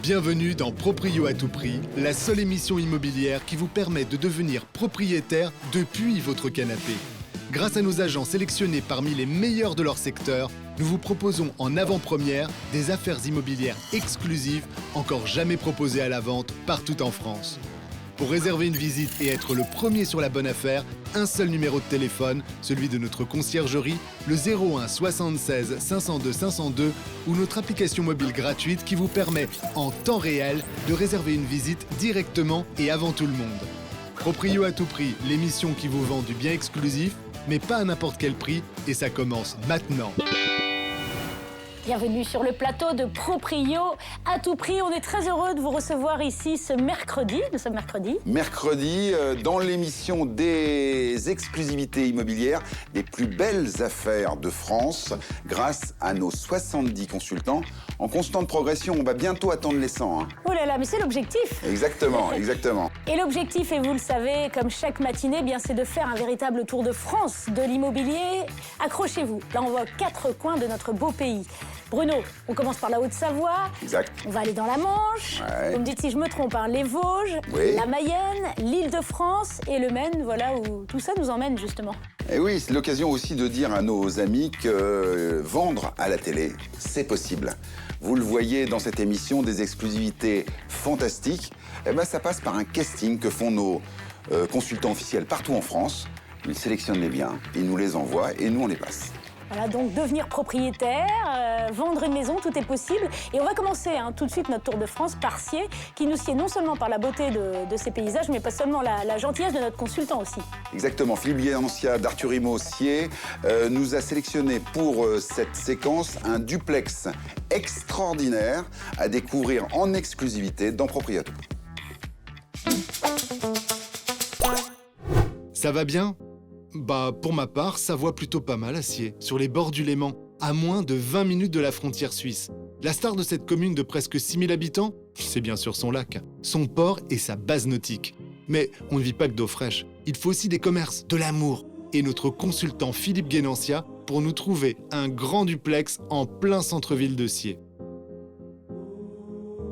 Bienvenue dans Proprio à tout prix, la seule émission immobilière qui vous permet de devenir propriétaire depuis votre canapé. Grâce à nos agents sélectionnés parmi les meilleurs de leur secteur, nous vous proposons en avant-première des affaires immobilières exclusives encore jamais proposées à la vente partout en France. Pour réserver une visite et être le premier sur la bonne affaire, un seul numéro de téléphone, celui de notre conciergerie, le 01 76 502 502 ou notre application mobile gratuite qui vous permet, en temps réel, de réserver une visite directement et avant tout le monde. Proprio à tout prix, l'émission qui vous vend du bien exclusif, mais pas à n'importe quel prix, et ça commence maintenant. Bienvenue sur le plateau de Proprio à tout prix. On est très heureux de vous recevoir ici ce mercredi. Nous sommes mercredi. Mercredi, dans l'émission des exclusivités immobilières, des plus belles affaires de France, grâce à nos 70 consultants en constante progression. On va bientôt attendre les 100. Hein. Oh là là, mais c'est l'objectif. Exactement, exactement. Et l'objectif, et vous le savez, comme chaque matinée, bien, c'est de faire un véritable tour de France de l'immobilier. Accrochez-vous. Là, on voit 4 coins de notre beau pays. Bruno, on commence par la Haute-Savoie. Exact. On va aller dans la Manche. Ouais. Vous me dites si je me trompe, hein, les Vosges, Oui. la Mayenne, l'Île-de-France et le Maine. Voilà où tout ça nous emmène, justement. Et oui, c'est l'occasion aussi de dire à nos amis que vendre à la télé, c'est possible. Vous le voyez dans cette émission, des exclusivités fantastiques. Eh ben, ça passe par un casting que font nos consultants officiels partout en France. Ils sélectionnent les biens, ils nous les envoient et nous, on les passe. Voilà, donc devenir propriétaire, vendre une maison, tout est possible. Et on va commencer tout de suite notre tour de France par Sciez, qui nous sied non seulement par la beauté de ses paysages, mais pas seulement la gentillesse de notre consultant aussi. Exactement. Philippe Guénancia d'Arthur Immo-Sciez nous a sélectionné pour cette séquence un duplex extraordinaire à découvrir en exclusivité dans Proprio à tout prix. Ça va bien ? Bah, pour ma part, ça voit plutôt pas mal à Sciez, sur les bords du Léman, à moins de 20 minutes de la frontière suisse. La star de cette commune de presque 6000 habitants, c'est bien sûr son lac, son port et sa base nautique. Mais on ne vit pas que d'eau fraîche, il faut aussi des commerces, de l'amour. Et notre consultant Philippe Guénancia pour nous trouver un grand duplex en plein centre-ville de Sciez.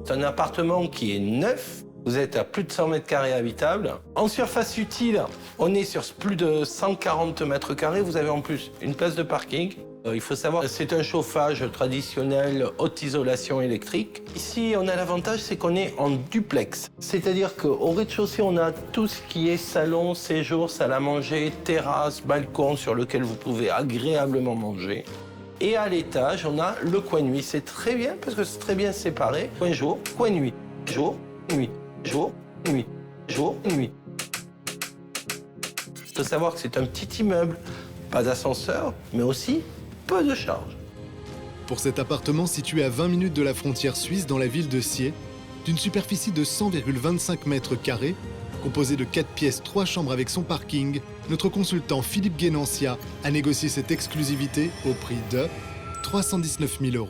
C'est un appartement qui est neuf. Vous êtes à plus de 100 mètres carrés habitables. En surface utile, on est sur plus de 140 mètres carrés. Vous avez en plus une place de parking. Il faut savoir que c'est un chauffage traditionnel, haute isolation électrique. Ici, on a l'avantage, c'est qu'on est en duplex. C'est-à-dire qu'au rez-de-chaussée, on a tout ce qui est salon, séjour, salle à manger, terrasse, balcon sur lequel vous pouvez agréablement manger. Et à l'étage, on a le coin nuit. C'est très bien parce que c'est très bien séparé. Coin jour, coin nuit. Jour, nuit. Jour, nuit, jour, nuit. Il faut savoir que c'est un petit immeuble, pas d'ascenseur, mais aussi peu de charges. Pour cet appartement situé à 20 minutes de la frontière suisse dans la ville de Sciez, d'une superficie de 100,25 mètres carrés, composé de 4 pièces, 3 chambres avec son parking, notre consultant Philippe Guénancia a négocié cette exclusivité au prix de 319 000 €.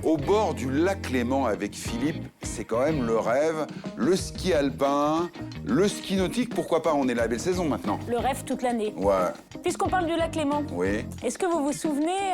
Au bord du lac Léman avec Philippe, c'est quand même le rêve. Le ski alpin, le ski nautique, pourquoi pas, on est la belle saison maintenant. Le rêve toute l'année. Ouais, Puisqu'on parle du lac Léman, oui, est-ce que vous vous souvenez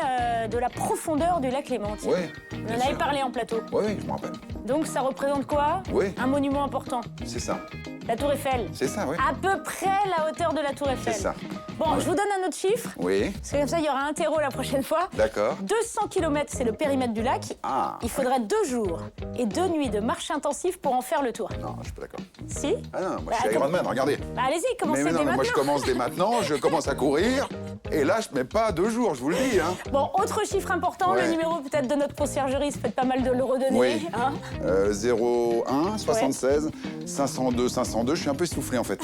de la profondeur du lac Léman? oui. On en avait parlé en plateau. Oui, je me rappelle. Donc ça représente quoi? Oui. Un monument important. C'est ça, La Tour Eiffel. c'est ça, oui. À peu près la hauteur de la Tour Eiffel. C'est ça. Bon, je vous donne un autre chiffre. Oui, C'est comme ça, il y aura un terreau la prochaine fois. d'accord. 200 km, c'est le périmètre du lac. Ah, Il faudrait 2 jours et 2 nuits de marche intensive pour en faire le tour. non, je suis pas d'accord. Si? Ah non, moi Bah, je suis attends. Ironman, regardez. Bah, allez-y, commencez Mais dès non, mais moi je maintenant. commence dès maintenant, je commence à courir, et là je mets pas 2 jours, je vous le dis. Hein. Bon, autre chiffre important, Ouais. le numéro peut-être de notre conciergerie, ça fait pas mal de le redonner. Oui. Hein 01 76 502 502, je suis un peu essoufflé en fait.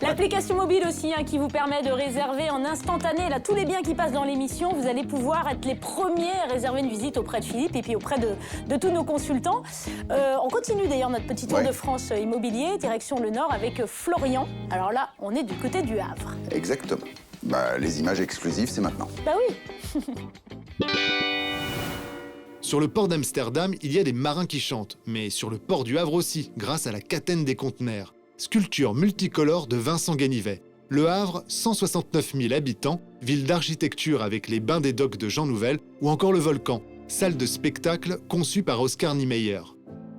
L'application mobile aussi qui vous permet de réserver en instantané là, tous les biens qui passent dans l'émission. Vous allez pouvoir être les premiers à réserver une visite auprès de Philippe et puis auprès de tous nos consultants. On continue d'ailleurs notre petit tour Ouais. de France immobilier, direction le Nord avec Florian. Alors là, on est du côté du Havre. Exactement. Bah, les images exclusives, c'est maintenant. Bah oui. Sur le port d'Amsterdam, il y a des marins qui chantent, mais sur le port du Havre aussi, grâce à la Catène des Conteneurs. Sculpture multicolore de Vincent Ganivet. Le Havre, 169 000 habitants, ville d'architecture avec les bains des docks de Jean Nouvel, ou encore le Volcan, salle de spectacle conçue par Oscar Niemeyer.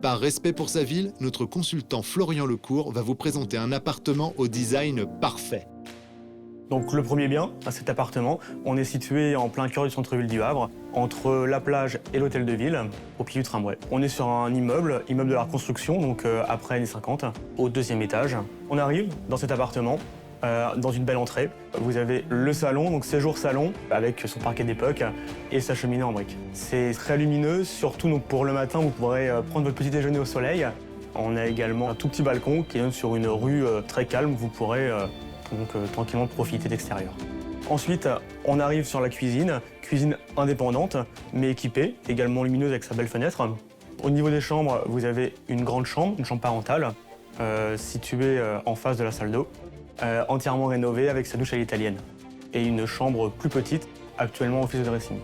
Par respect pour sa ville, notre consultant Florian Lecourt va vous présenter un appartement au design parfait. Donc le premier bien, cet appartement, on est situé en plein cœur du centre-ville du Havre, entre la plage et l'hôtel de ville, au pied du tramway. On est sur un immeuble de la reconstruction, donc après années 50, au 2e étage. On arrive dans cet appartement, dans une belle entrée. Vous avez le salon, donc séjour salon, avec son parquet d'époque et sa cheminée en briques. C'est très lumineux, surtout donc, pour le matin, vous pourrez prendre votre petit déjeuner au soleil. On a également un tout petit balcon qui donne sur une rue très calme, vous pourrez tranquillement profiter d'extérieur. Ensuite, on arrive sur la cuisine indépendante, mais équipée, également lumineuse avec sa belle fenêtre. Au niveau des chambres, vous avez une grande chambre, une chambre parentale, située en face de la salle d'eau, entièrement rénovée avec sa douche à l'italienne. Et une chambre plus petite, actuellement office de dressing.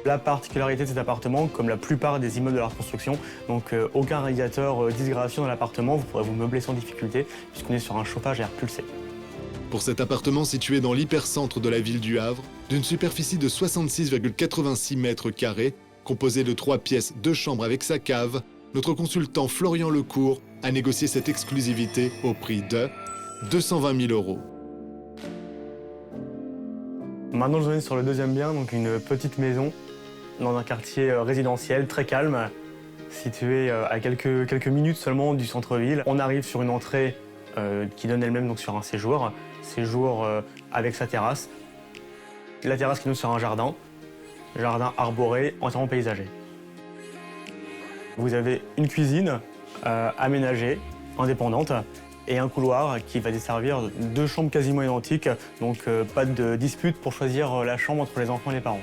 La particularité de cet appartement, comme la plupart des immeubles de la reconstruction, donc aucun radiateur disgracieux dans l'appartement, vous pourrez vous meubler sans difficulté, puisqu'on est sur un chauffage à air pulsé. Pour cet appartement situé dans l'hypercentre de la ville du Havre, d'une superficie de 66,86 mètres carrés, composé de 3 pièces, 2 chambres avec sa cave, notre consultant Florian Lecourt a négocié cette exclusivité au prix de 220 000 €. Maintenant, je vous emmène sur le deuxième bien, donc une petite maison dans un quartier résidentiel très calme, situé à quelques minutes seulement du centre-ville. On arrive sur une entrée qui donne elle-même donc sur un séjour avec sa terrasse. La terrasse qui donne sur un jardin arboré, entièrement paysager. Vous avez une cuisine aménagée, indépendante, et un couloir qui va desservir 2 chambres quasiment identiques, donc pas de dispute pour choisir la chambre entre les enfants et les parents.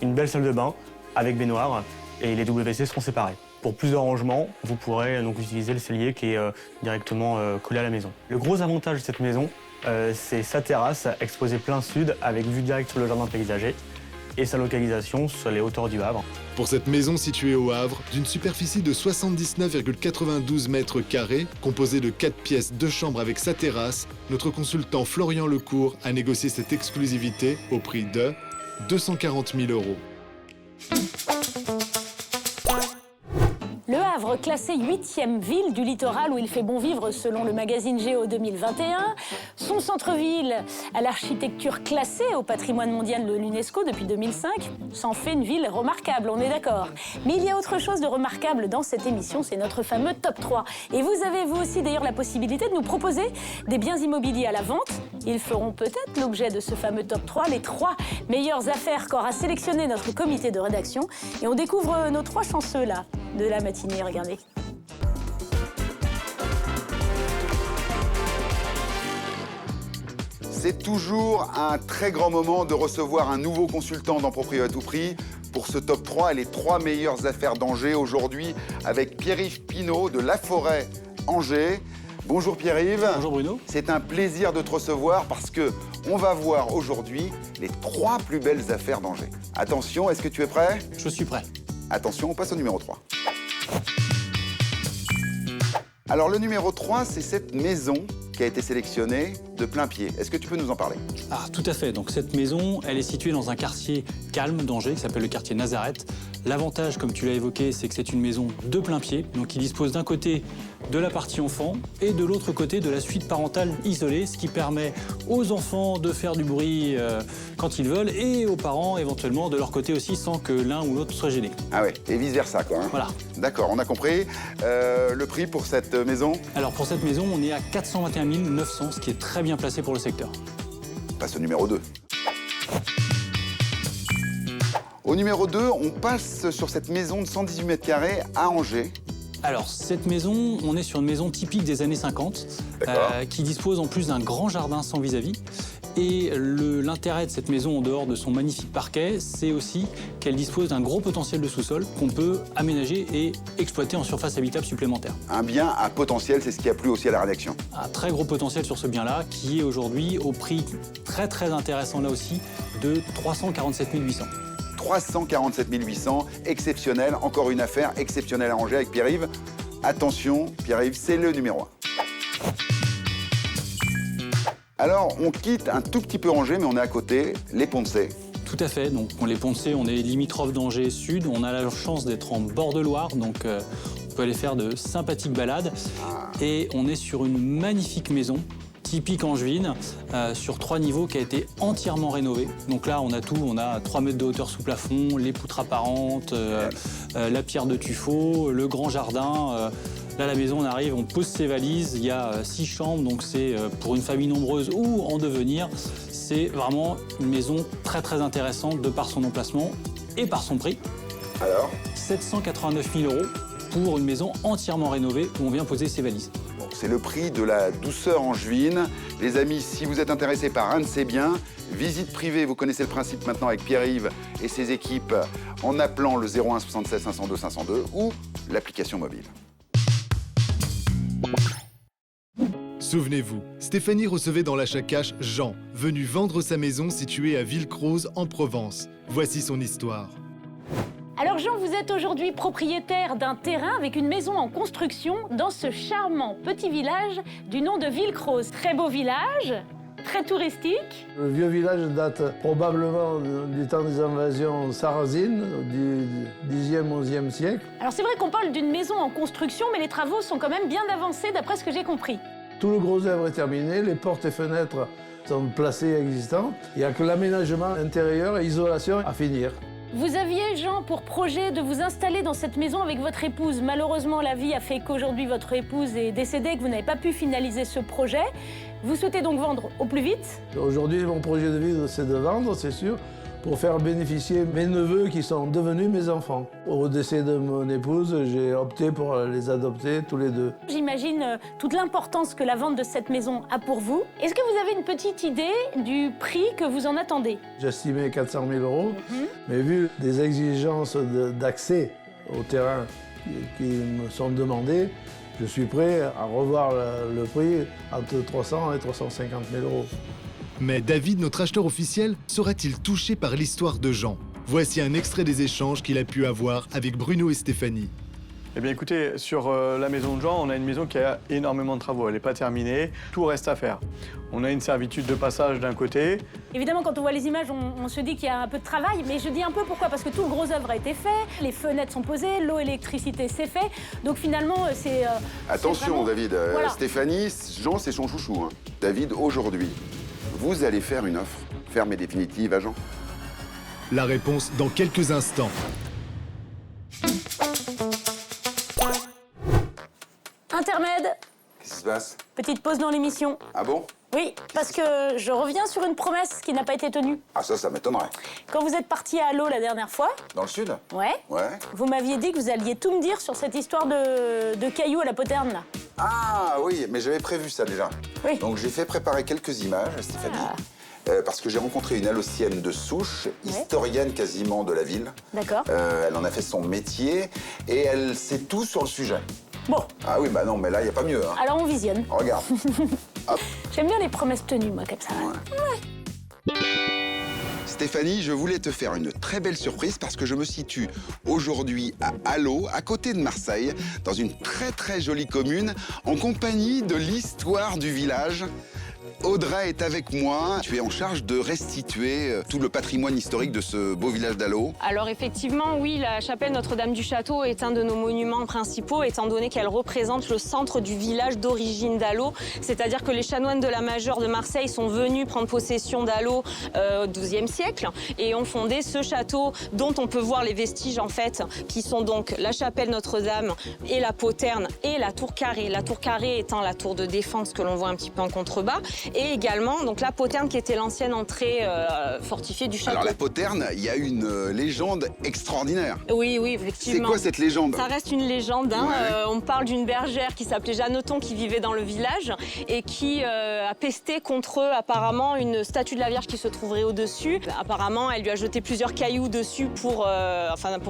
Une belle salle de bain avec baignoire et les WC seront séparés. Pour plus de rangement, vous pourrez donc utiliser le cellier qui est directement collé à la maison. Le gros avantage de cette maison, c'est sa terrasse exposée plein sud avec vue directe sur le jardin paysager et sa localisation sur les hauteurs du Havre. Pour cette maison située au Havre, d'une superficie de 79,92 mètres carrés, composée de 4 pièces, 2 chambres avec sa terrasse, notre consultant Florian Lecourt a négocié cette exclusivité au prix de 240 000 €. Le Havre, classé 8e ville du littoral où il fait bon vivre selon le magazine Géo 2021. Son centre-ville, à l'architecture classée au patrimoine mondial de l'UNESCO depuis 2005, s'en fait une ville remarquable, on est d'accord. Mais il y a autre chose de remarquable dans cette émission, c'est notre fameux top 3. Et vous avez vous aussi d'ailleurs la possibilité de nous proposer des biens immobiliers à la vente. Ils feront peut-être l'objet de ce fameux top 3, les 3 meilleures affaires qu'aura sélectionné notre comité de rédaction. Et on découvre nos 3 chanceux là, de la matinée, regardez. C'est toujours un très grand moment de recevoir un nouveau consultant dans Proprio à tout prix pour ce top 3 et les 3 meilleures affaires d'Angers aujourd'hui avec Pierre-Yves Pinault de La Forêt Angers. Bonjour Pierre-Yves. Bonjour Bruno. C'est un plaisir de te recevoir parce que on va voir aujourd'hui les 3 plus belles affaires d'Angers. Attention, est-ce que tu es prêt? Je suis prêt. Attention, on passe au numéro 3. Alors le numéro 3, c'est cette maison qui a été sélectionnée de plein pied. Est-ce que tu peux nous en parler? Ah, tout à fait. Donc cette maison, elle est située dans un quartier calme d'Angers qui s'appelle le quartier Nazareth. L'avantage, comme tu l'as évoqué, c'est que c'est une maison de plein pied, donc qui dispose d'un côté de la partie enfant et de l'autre côté de la suite parentale isolée, ce qui permet aux enfants de faire du bruit quand ils veulent et aux parents éventuellement de leur côté aussi sans que l'un ou l'autre soit gêné. Ah ouais, et vice-versa quoi. Hein. Voilà. D'accord, on a compris. Le prix pour cette maison? Alors pour cette maison, on est à 421 900, ce qui est très bien placé pour le secteur. On passe au numéro 2. Au numéro 2, on passe sur cette maison de 118 mètres carrés à Angers. Alors, cette maison, on est sur une maison typique des années 50, qui dispose en plus d'un grand jardin sans vis-à-vis. Et l'intérêt de cette maison, en dehors de son magnifique parquet, c'est aussi qu'elle dispose d'un gros potentiel de sous-sol qu'on peut aménager et exploiter en surface habitable supplémentaire. Un bien à potentiel, c'est ce qui a plu aussi à la rédaction. Un très gros potentiel sur ce bien-là, qui est aujourd'hui au prix très très intéressant là aussi, de 347 800. 347 800, exceptionnel, encore une affaire exceptionnelle à Angers avec Pierre-Yves. Attention, Pierre-Yves, c'est le numéro 1. Alors, on quitte un tout petit peu Angers, mais on est à côté, les Ponts-de-Cé. Tout à fait. Donc, les Ponts-de-Cé, on est limitrophe d'Angers Sud. On a la chance d'être en bord de Loire, donc on peut aller faire de sympathiques balades. Et on est sur une magnifique maison, typique angevine, sur 3 niveaux, qui a été entièrement rénovée. Donc là, on a tout. On a 3 mètres de hauteur sous plafond, les poutres apparentes, la pierre de tuffeau, le grand jardin. Là, la maison, on arrive, on pose ses valises. Il y a 6 chambres, donc c'est pour une famille nombreuse ou en devenir. C'est vraiment une maison très très intéressante de par son emplacement et par son prix. Alors 789 000 € pour une maison entièrement rénovée où on vient poser ses valises. C'est le prix de la douceur angevine. Les amis, si vous êtes intéressés par un de ces biens, visite privée, vous connaissez le principe maintenant avec Pierre-Yves et ses équipes en appelant le 01 76 502 502 ou l'application mobile. Souvenez-vous, Stéphanie recevait dans l'achat cash Jean, venu vendre sa maison située à Villecroze en Provence. Voici son histoire. Alors Jean, vous êtes aujourd'hui propriétaire d'un terrain avec une maison en construction dans ce charmant petit village du nom de Villecroze. Très beau village, très touristique. Le vieux village date probablement du temps des invasions sarrasines, du 10e, 11e siècle. Alors c'est vrai qu'on parle d'une maison en construction, mais les travaux sont quand même bien avancés d'après ce que j'ai compris. Tout le gros œuvre est terminé, les portes et fenêtres sont placées et existantes. Il n'y a que l'aménagement intérieur et isolation à finir. Vous aviez, Jean, pour projet de vous installer dans cette maison avec votre épouse. Malheureusement, la vie a fait qu'aujourd'hui, votre épouse est décédée et que vous n'avez pas pu finaliser ce projet. Vous souhaitez donc vendre au plus vite? Aujourd'hui, mon projet de vie, c'est de vendre, c'est sûr, pour faire bénéficier mes neveux qui sont devenus mes enfants. Au décès de mon épouse, j'ai opté pour les adopter tous les deux. J'imagine toute l'importance que la vente de cette maison a pour vous. Est-ce que vous avez une petite idée du prix que vous en attendez? J'estimais 400 000 €, mais vu des exigences d'accès au terrain qui me sont demandées, je suis prêt à revoir le prix entre 300 et 350 000 €. Mais David, notre acheteur officiel, sera-t-il touché par l'histoire de Jean? Voici un extrait des échanges qu'il a pu avoir avec Bruno et Stéphanie. Eh bien écoutez, sur la maison de Jean, on a une maison qui a énormément de travaux. Elle n'est pas terminée, tout reste à faire. On a une servitude de passage d'un côté. Évidemment, quand on voit les images, on se dit qu'il y a un peu de travail, mais je dis un peu pourquoi, parce que tout le gros œuvre a été fait, les fenêtres sont posées, l'eau, l'électricité, c'est fait. Donc finalement, c'est... Attention, vraiment... David. Voilà. Stéphanie, Jean, c'est son chouchou. Hein. David, aujourd'hui, vous allez faire une offre ferme et définitive à Jean? La réponse dans quelques instants. Intermède, Qu'est-ce qui se passe? petite pause dans l'émission. Ah bon? Oui, parce que je reviens sur une promesse qui n'a pas été tenue. Ah ça m'étonnerait. Quand vous êtes parti à l'eau la dernière fois, Dans le sud? ouais, Ouais. vous m'aviez dit que vous alliez tout me dire sur cette histoire de cailloux à la poterne, là. Ah oui, mais j'avais prévu ça déjà. Oui. Donc j'ai fait préparer quelques images, Stéphanie. Parce que j'ai rencontré une Alocienne de souche, historienne quasiment de la ville. D'accord. Elle en a fait son métier et elle sait tout sur le sujet. Bon, Ah oui, bah non, mais là, il n'y a pas mieux. Hein. alors on visionne. Regarde. Hop. J'aime bien les promesses tenues, moi, comme ça. Stéphanie, je voulais te faire une très belle surprise parce que je me situe aujourd'hui à Allo, à côté de Marseille, dans une très très jolie commune, en compagnie de l'histoire du village. Audrey est avec moi. Tu es en charge de restituer tout le patrimoine historique de ce beau village d'Allo. Alors effectivement, oui, la chapelle Notre-Dame du Château est un de nos monuments principaux, étant donné qu'elle représente le centre du village d'origine d'Allo. C'est-à-dire que les chanoines de la Majeure de Marseille sont venus prendre possession d'Allo au XIIe siècle et ont fondé ce château dont on peut voir les vestiges en fait, qui sont donc la chapelle Notre-Dame et la poterne et la tour carrée. La tour carrée étant la tour de défense que l'on voit un petit peu en contrebas. Et également donc la poterne qui était l'ancienne entrée fortifiée du château. Alors la poterne, il y a une légende extraordinaire. Oui, C'est effectivement. quoi cette légende? Ça reste une légende. Hein. Ouais. On parle d'une bergère qui s'appelait Jeanneton qui vivait dans le village et qui a pesté contre apparemment une statue de la Vierge qui se trouverait au-dessus. Apparemment, elle lui a jeté plusieurs cailloux dessus pour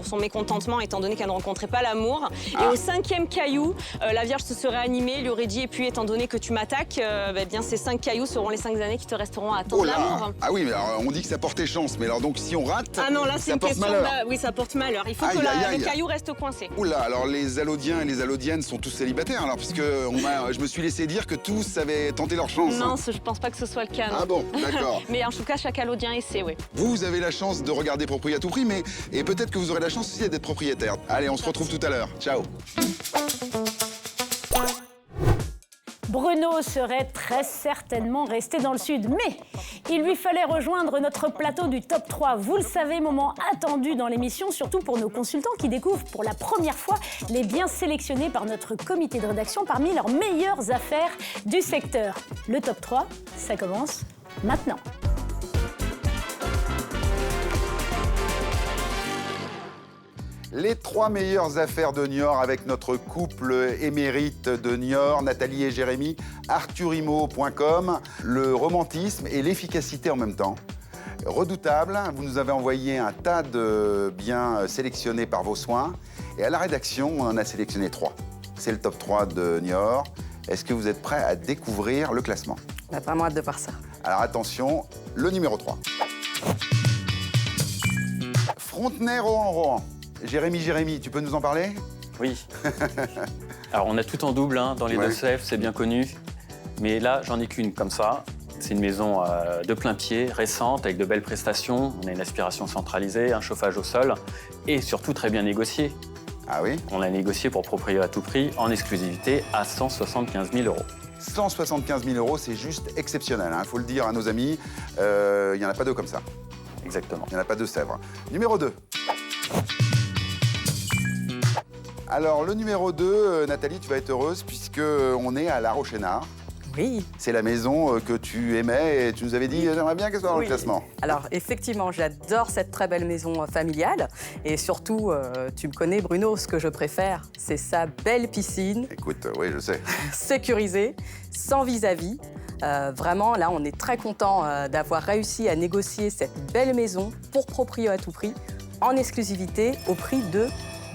son mécontentement étant donné qu'elle ne rencontrait pas l'amour. Et au 5e caillou, la Vierge se serait animée, lui aurait dit « Et puis, étant donné que tu m'attaques, bien ces 5 cailloux seront les 5 années qui te resteront à attendre l'amour. Ah oui, mais alors, on dit que ça portait chance, mais alors donc si on rate, Ah non, là c'est ça une porte question. malheur. Oui, ça porte malheur. Il faut Aïe, que aïe, aïe. le caillou reste coincé. Oula, alors les Allodiens et les Allodiennes sont tous célibataires alors, puisque je me suis laissé dire que tous avaient tenté leur chance. Non, je pense pas que ce soit le cas. Non. Ah bon, d'accord. Mais en tout cas, chaque Allodien essaie, oui. Vous avez la chance de regarder Propriété à tout prix, et peut-être que vous aurez la chance aussi d'être propriétaire. Allez, on se retrouve tout à l'heure. Ciao. Bruno serait très certainement resté dans le sud, mais il lui fallait rejoindre notre plateau du top 3. Vous le savez, moment attendu dans l'émission, surtout pour nos consultants qui découvrent pour la première fois les biens sélectionnés par notre comité de rédaction parmi leurs meilleures affaires du secteur. Le top 3, ça commence maintenant. Les 3 meilleures affaires de Niort avec notre couple émérite de Niort, Nathalie et Jérémy, arthurimo.com, le romantisme et l'efficacité en même temps. Redoutable, vous nous avez envoyé un tas de biens sélectionnés par vos soins et à la rédaction, on en a sélectionné 3. C'est le top 3 de Niort. Est-ce que vous êtes prêts à découvrir le classement? On a vraiment hâte de voir ça. Alors attention, le numéro 3. Frontenay-Rohan-Rohan. Jérémy, tu peux nous en parler? Oui. Alors, on a tout en double dans les deux Sèvres, c'est bien connu. Mais là, j'en ai qu'une comme ça. C'est une maison de plein pied, récente, avec de belles prestations. On a une aspiration centralisée, un chauffage au sol et surtout très bien négocié. Ah oui? On l'a négocié pour Propriété à tout prix, en exclusivité, à 175 000 €. 175 000 €, c'est juste exceptionnel. Il faut le dire à nos amis, il n'y en a pas deux comme ça. Exactement. Il n'y en a pas deux Sèvres. Numéro 2. Alors, le numéro 2, Nathalie, tu vas être heureuse puisqu'on est à La Rochena. Oui. C'est la maison que tu aimais et tu nous avais dit j'aimerais bien qu'elle soit dans le classement. Alors, effectivement, j'adore cette très belle maison familiale. Et surtout, tu me connais, Bruno, ce que je préfère, c'est sa belle piscine. Écoute, oui, je sais. Sécurisée, sans vis-à-vis. Vraiment, là, on est très content d'avoir réussi à négocier cette belle maison pour Propriété à tout prix, en exclusivité, au prix de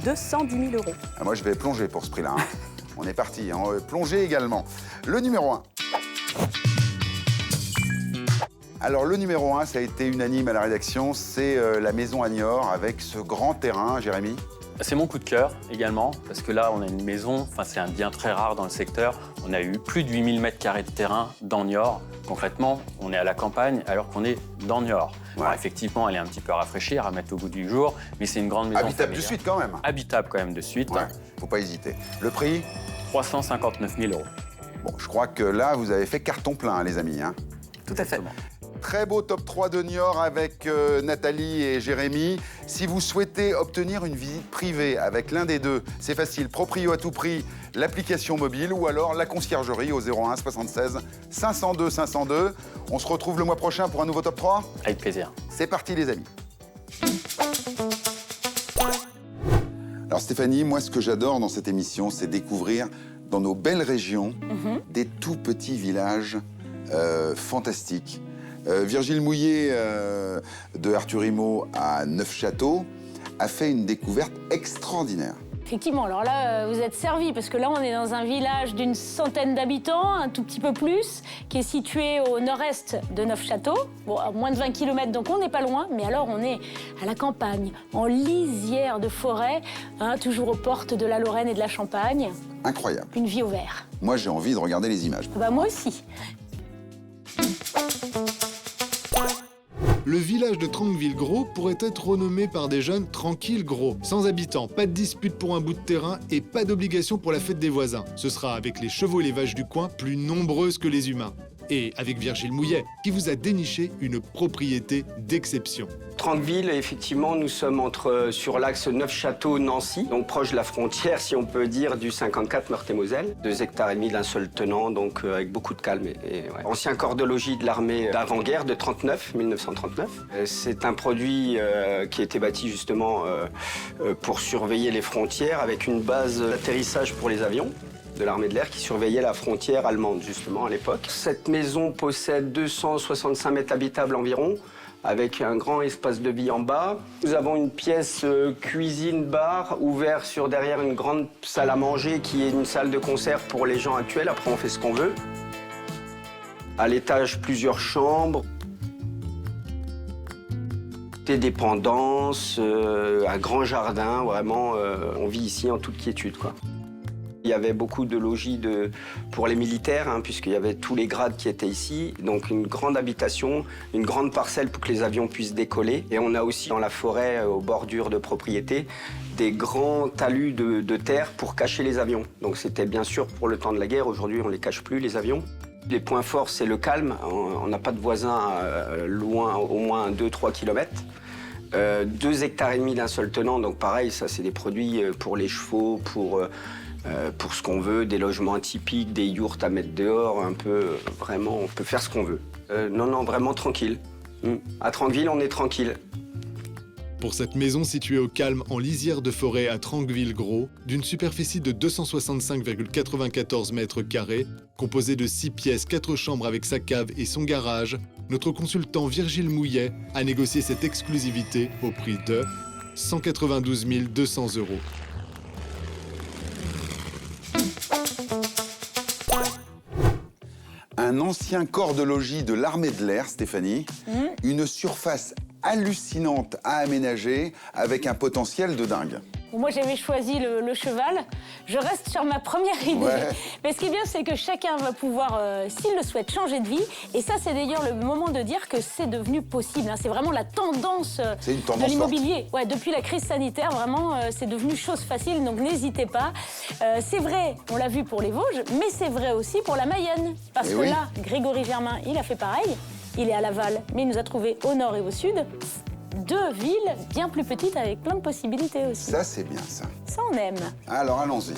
210 000 €. Ah, moi, je vais plonger pour ce prix-là. On est parti, plonger également. Le numéro 1. Alors, le numéro 1, ça a été unanime à la rédaction, c'est la maison à Niort avec ce grand terrain, Jérémy. C'est mon coup de cœur également, parce que là, on a une maison, c'est un bien très rare dans le secteur. On a eu plus de 8000 m² de terrain dans Niort. Concrètement, on est à la campagne alors qu'on est dans Niort. Ouais. Alors, effectivement, elle est un petit peu rafraîchie, à remettre au goût du jour, mais c'est une grande maison Habitable familiale. de suite quand même. Habitable quand même de suite. Ouais, faut pas hésiter. Le prix? 359 000 €. Bon, je crois que là, vous avez fait carton plein, les amis. Tout à fait. Très beau top 3 de Niort avec Nathalie et Jérémy. Si vous souhaitez obtenir une visite privée avec l'un des deux, c'est facile. Propriété à tout prix, l'application mobile ou alors la conciergerie au 01 76 502 502. On se retrouve le mois prochain pour un nouveau top 3. Avec plaisir. C'est parti, les amis. Alors Stéphanie, moi, ce que j'adore dans cette émission, c'est découvrir dans nos belles régions des tout petits villages fantastiques. Virgile Mouillet de Arthurimo à Neufchâteau a fait une découverte extraordinaire. Effectivement, alors là, vous êtes servis, parce que là, on est dans un village d'une centaine d'habitants, un tout petit peu plus, qui est situé au nord-est de Neufchâteau, bon, à moins de 20 km, donc on n'est pas loin, mais alors on est à la campagne, en lisière de forêt, toujours aux portes de la Lorraine et de la Champagne. Incroyable. Une vie au vert. Moi, j'ai envie de regarder les images. Bah, moi aussi. Le village de Tranqueville-Gros pourrait être renommé par des jeunes Tranquille-Gros. Sans habitants, pas de dispute pour un bout de terrain et pas d'obligation pour la fête des voisins. Ce sera avec les chevaux et les vaches du coin plus nombreuses que les humains. Et avec Virgile Mouillet, qui vous a déniché une propriété d'exception. Tranqueville, effectivement, nous sommes sur l'axe Neufchâteau-Nancy, donc proche de la frontière, si on peut dire, du 54 Meurthe-et-Moselle. 2,5 hectares d'un seul tenant, donc avec beaucoup de calme. Ancien corps de logis de l'armée d'avant-guerre de 1939. C'est un produit qui a été bâti justement pour surveiller les frontières, avec une base d'atterrissage pour les avions de l'armée de l'air qui surveillait la frontière allemande, justement, à l'époque. Cette maison possède 265 mètres habitables environ, avec un grand espace de vie en bas. Nous avons une pièce cuisine-bar ouverte sur derrière une grande salle à manger qui est une salle de concert pour les gens actuels. Après, on fait ce qu'on veut. À l'étage, plusieurs chambres. Des dépendances, un grand jardin, vraiment, on vit ici en toute quiétude, quoi. Il y avait beaucoup de logis pour les militaires, hein, puisqu'il y avait tous les grades qui étaient ici. Donc une grande habitation, une grande parcelle pour que les avions puissent décoller. Et on a aussi dans la forêt, aux bordures de propriété, des grands talus de terre pour cacher les avions. Donc c'était bien sûr pour le temps de la guerre. Aujourd'hui, on ne les cache plus, les avions. Les points forts, c'est le calme. On n'a pas de voisins loin, au moins 2-3 km. 2 hectares et demi d'un seul tenant, donc pareil, ça c'est des produits pour les chevaux, pour ce qu'on veut, des logements atypiques, des yourtes à mettre dehors, un peu, vraiment, on peut faire ce qu'on veut. Non, vraiment tranquille. À Tranqueville, on est tranquille. Pour cette maison située au calme en lisière de forêt à Tranqueville-Gros, d'une superficie de 265,94 mètres carrés, composée de 6 pièces, 4 chambres avec sa cave et son garage, notre consultant Virgile Mouillet a négocié cette exclusivité au prix de 192 200 €. Un ancien corps de logis de l'armée de l'air, Stéphanie, une surface hallucinante à aménager avec un potentiel de dingue. Moi, j'avais choisi le cheval. Je reste sur ma première idée. Ouais. Mais ce qui est bien, c'est que chacun va pouvoir, s'il le souhaite, changer de vie. Et ça, c'est d'ailleurs le moment de dire que c'est devenu possible. Hein. C'est vraiment la tendance, de l'immobilier. Ouais, depuis la crise sanitaire, vraiment, c'est devenu chose facile. Donc, n'hésitez pas. C'est vrai, on l'a vu pour les Vosges, mais c'est vrai aussi pour la Mayenne. Parce que là, Grégory Germain, il a fait pareil. Il est à Laval, mais il nous a trouvés au nord et au sud. 2 villes bien plus petites avec plein de possibilités aussi. Ça, c'est bien, ça. Ça, on aime. Alors, allons-y.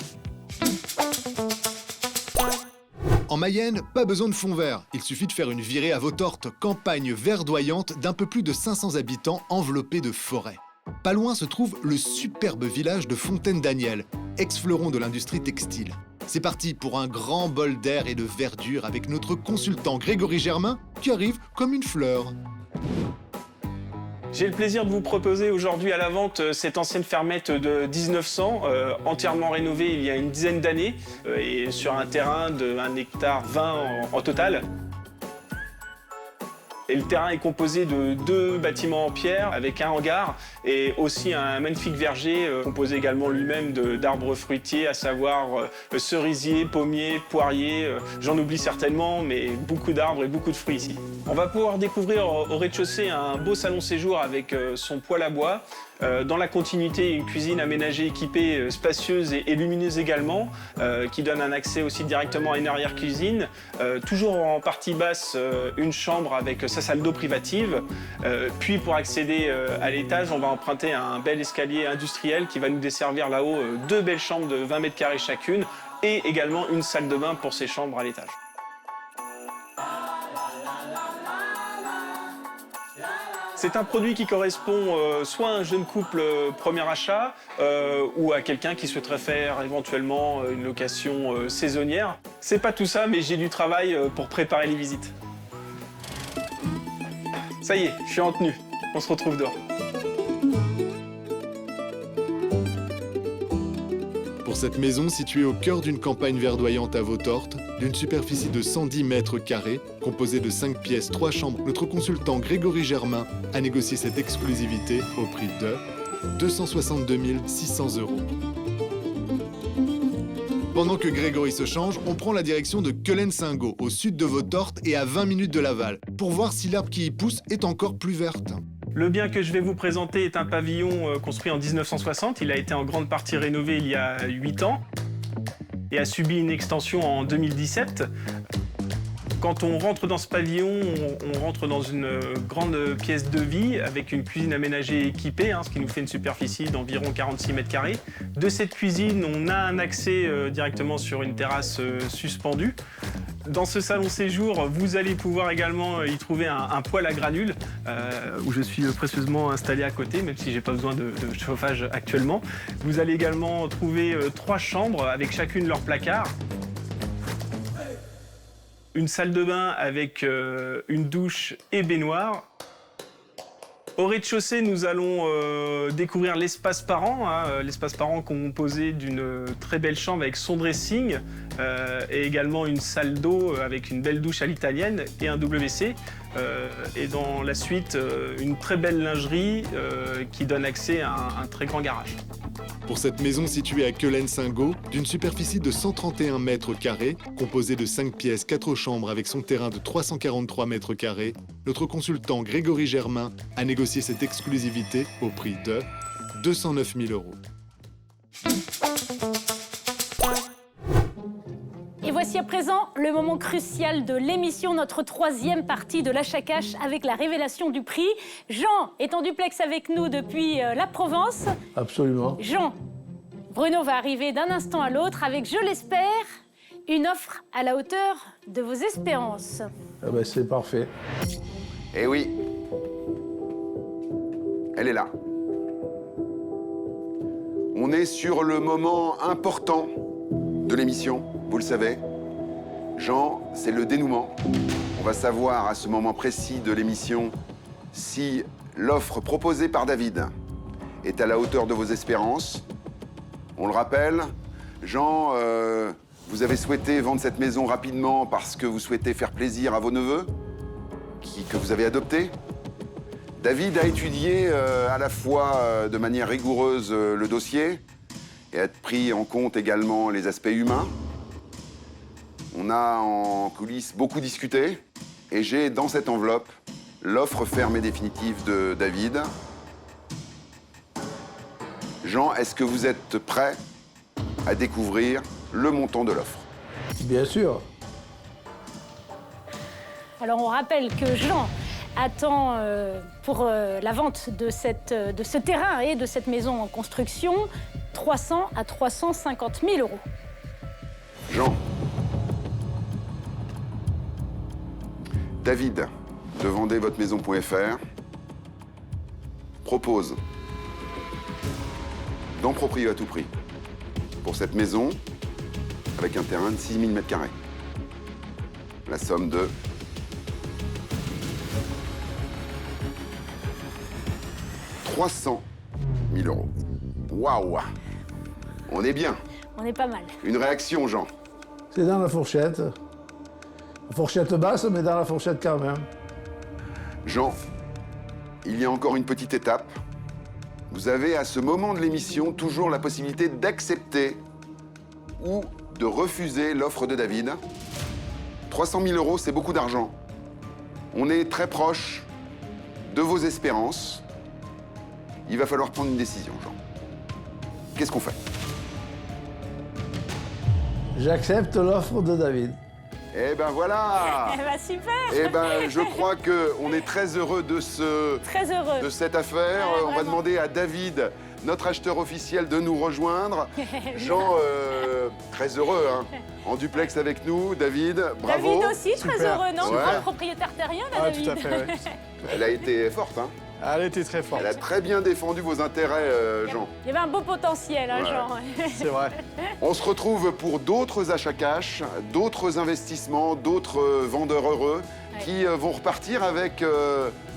En Mayenne, pas besoin de fond vert. Il suffit de faire une virée à Votorte, campagne verdoyante d'un peu plus de 500 habitants enveloppés de forêt. Pas loin se trouve le superbe village de Fontaine-Daniel, ex-fleuron de l'industrie textile. C'est parti pour un grand bol d'air et de verdure avec notre consultant Grégory Germain qui arrive comme une fleur. J'ai le plaisir de vous proposer aujourd'hui à la vente cette ancienne fermette de 1900, entièrement rénovée il y a une dizaine d'années, et sur un terrain de 1,20 hectare en total. Et le terrain est composé de 2 bâtiments en pierre avec un hangar et aussi un magnifique verger composé également lui-même d'arbres fruitiers, à savoir cerisiers, pommiers, poiriers. J'en oublie certainement, mais beaucoup d'arbres et beaucoup de fruits ici. On va pouvoir découvrir au rez-de-chaussée un beau salon séjour avec son poêle à bois. Dans la continuité, une cuisine aménagée, équipée, spacieuse et lumineuse également, qui donne un accès aussi directement à une arrière-cuisine. Toujours en partie basse, une chambre avec sa salle d'eau privative. Puis pour accéder à l'étage, on va emprunter un bel escalier industriel qui va nous desservir là-haut 2 belles chambres de 20 mètres carrés chacune et également une salle de bain pour ces chambres à l'étage. C'est un produit qui correspond soit à un jeune couple premier achat ou à quelqu'un qui souhaiterait faire éventuellement une location saisonnière. C'est pas tout ça, mais j'ai du travail pour préparer les visites. Ça y est, je suis en tenue. On se retrouve dehors. Pour cette maison située au cœur d'une campagne verdoyante à Votorte, d'une superficie de 110 mètres carrés, composée de 5 pièces, 3 chambres, notre consultant Grégory Germain a négocié cette exclusivité au prix de 262 600 €. Pendant que Grégory se change, on prend la direction de Quelen-Saint-Gaud, au sud de Votorte et à 20 minutes de Laval, pour voir si l'herbe qui y pousse est encore plus verte. Le bien que je vais vous présenter est un pavillon construit en 1960. Il a été en grande partie rénové il y a 8 ans et a subi une extension en 2017. Quand on rentre dans ce pavillon, on rentre dans une grande pièce de vie avec une cuisine aménagée et équipée, ce qui nous fait une superficie d'environ 46 mètres carrés. De cette cuisine, on a un accès directement sur une terrasse suspendue. Dans ce salon séjour, vous allez pouvoir également y trouver un poêle à granules où je suis précieusement installé à côté, même si j'ai pas besoin de chauffage actuellement. Vous allez également trouver 3 chambres avec chacune leur placard. Une salle de bain avec une douche et baignoire. Au rez-de-chaussée, nous allons découvrir l'espace parent. L'espace parent composé d'une très belle chambre avec son dressing, et également une salle d'eau avec une belle douche à l'italienne et un WC. Et dans la suite, une très belle lingerie qui donne accès à un très grand garage. Pour cette maison située à Quelen-Saint-Gaud, d'une superficie de 131 mètres carrés, composée de 5 pièces, 4 chambres avec son terrain de 343 mètres carrés, notre consultant Grégory Germain a négocié cette exclusivité au prix de 209 000 €. Et voici à présent le moment crucial de l'émission, notre troisième partie de l'achat cash avec la révélation du prix. Jean est en duplex avec nous depuis la Provence. Absolument. Jean, Bruno va arriver d'un instant à l'autre avec, je l'espère, une offre à la hauteur de vos espérances. Ah ben, c'est parfait. Eh oui, elle est là. On est sur le moment important de l'émission, vous le savez. Jean, c'est le dénouement. On va savoir à ce moment précis de l'émission si l'offre proposée par David est à la hauteur de vos espérances. On le rappelle, Jean, vous avez souhaité vendre cette maison rapidement parce que vous souhaitez faire plaisir à vos neveux, que vous avez adoptés. David a étudié à la fois de manière rigoureuse le dossier et a pris en compte également les aspects humains. On a en coulisses beaucoup discuté et j'ai dans cette enveloppe l'offre ferme et définitive de David. Jean, est-ce que vous êtes prêt à découvrir le montant de l'offre? Bien sûr. Alors on rappelle que Jean attend pour la vente de ce terrain et de cette maison en construction 300 à 350 000 €. Jean. David de vendezvotemaison.fr propose dans Proprio à tout prix pour cette maison avec un terrain de 6 000 m². La somme de 300 000 €. Waouh! On est bien. On est pas mal. Une réaction, Jean? C'est dans la fourchette. La fourchette basse, mais dans la fourchette quand même. Jean, il y a encore une petite étape. Vous avez à ce moment de l'émission toujours la possibilité d'accepter ou de refuser l'offre de David. 300 000 €, c'est beaucoup d'argent. On est très proche de vos espérances. Il va falloir prendre une décision, Jean. Qu'est-ce qu'on fait? J'accepte l'offre de David. Eh ben voilà! Eh ben super! Eh ben, je crois qu'on est très heureux de Très heureux. de cette affaire. Ouais, on va vraiment. demander à David, notre acheteur officiel, de nous rejoindre. Jean, très heureux, hein, en duplex avec nous. David, bravo. David aussi, très Super. heureux, non? Ouais. Grand propriétaire terrien, là, Ah, David. tout à fait, ouais. Elle a été forte, hein. Elle était très forte. Elle a très bien défendu vos intérêts, Jean. Il y avait un beau potentiel, hein, Ouais. Jean. C'est vrai. On se retrouve pour d'autres achats cash, d'autres investissements, d'autres vendeurs heureux qui vont repartir avec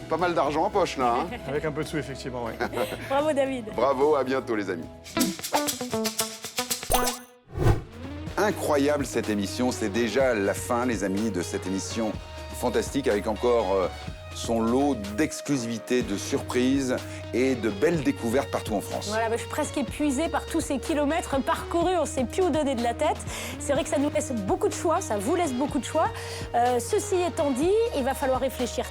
pas mal d'argent en poche, là. Hein. Avec un peu de sous, effectivement, oui. Bravo, David. Bravo, à bientôt, les amis. Incroyable cette émission, c'est déjà la fin, les amis, de cette émission fantastique avec encore son lot d'exclusivité, de surprises et de belles découvertes partout en France. Voilà, bah, je suis presque épuisée par tous ces kilomètres parcourus, on ne sait plus où donner de la tête. C'est vrai que ça nous laisse beaucoup de choix, ça vous laisse beaucoup de choix. Ceci étant dit, il va falloir réfléchir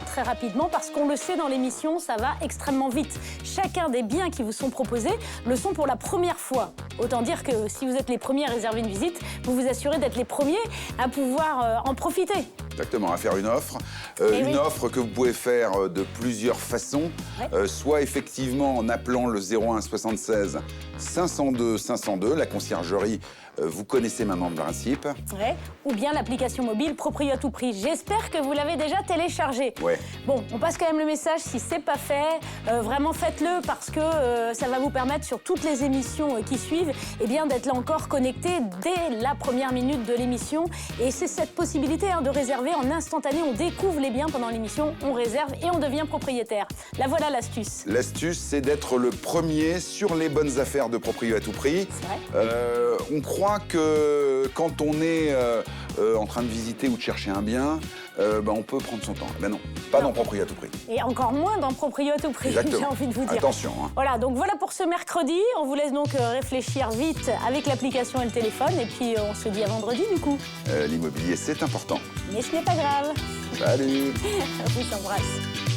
très rapidement parce qu'on le sait dans l'émission, ça va extrêmement vite. Chacun des biens qui vous sont proposés le sont pour la première fois. Autant dire que si vous êtes les premiers à réserver une visite, vous vous assurez d'être les premiers à pouvoir en profiter. Exactement, à faire une offre. Eh Une oui. offre que vous pouvez faire de plusieurs façons. Ouais. Soit effectivement en appelant le 01 76 502 502, la conciergerie, vous connaissez maintenant le principe. Ouais. Ou bien l'application mobile Proprio à tout prix. J'espère que vous l'avez déjà téléchargée. Ouais. Bon, on passe quand même le message, si c'est pas fait, vraiment faites-le parce que ça va vous permettre sur toutes les émissions qui suivent eh bien, d'être là encore connecté dès la première minute de l'émission. Et c'est cette possibilité de réserver en instantané. On découvre les biens pendant l'émission, on réserve et on devient propriétaire. Là voilà l'astuce. L'astuce, c'est d'être le premier sur les bonnes affaires de Proprio à tout prix. C'est vrai. On croit croit que quand on est en train de visiter ou de chercher un bien, on peut prendre son temps. Ben non, pas dans Proprio à tout prix. Et encore moins dans Proprio à tout prix, j'ai envie de vous dire. Attention. Hein. Voilà, donc voilà pour ce mercredi. On vous laisse donc réfléchir vite avec l'application et le téléphone. Et puis on se dit à vendredi du coup. L'immobilier, c'est important. Mais ce n'est pas grave. Salut. On vous embrasse.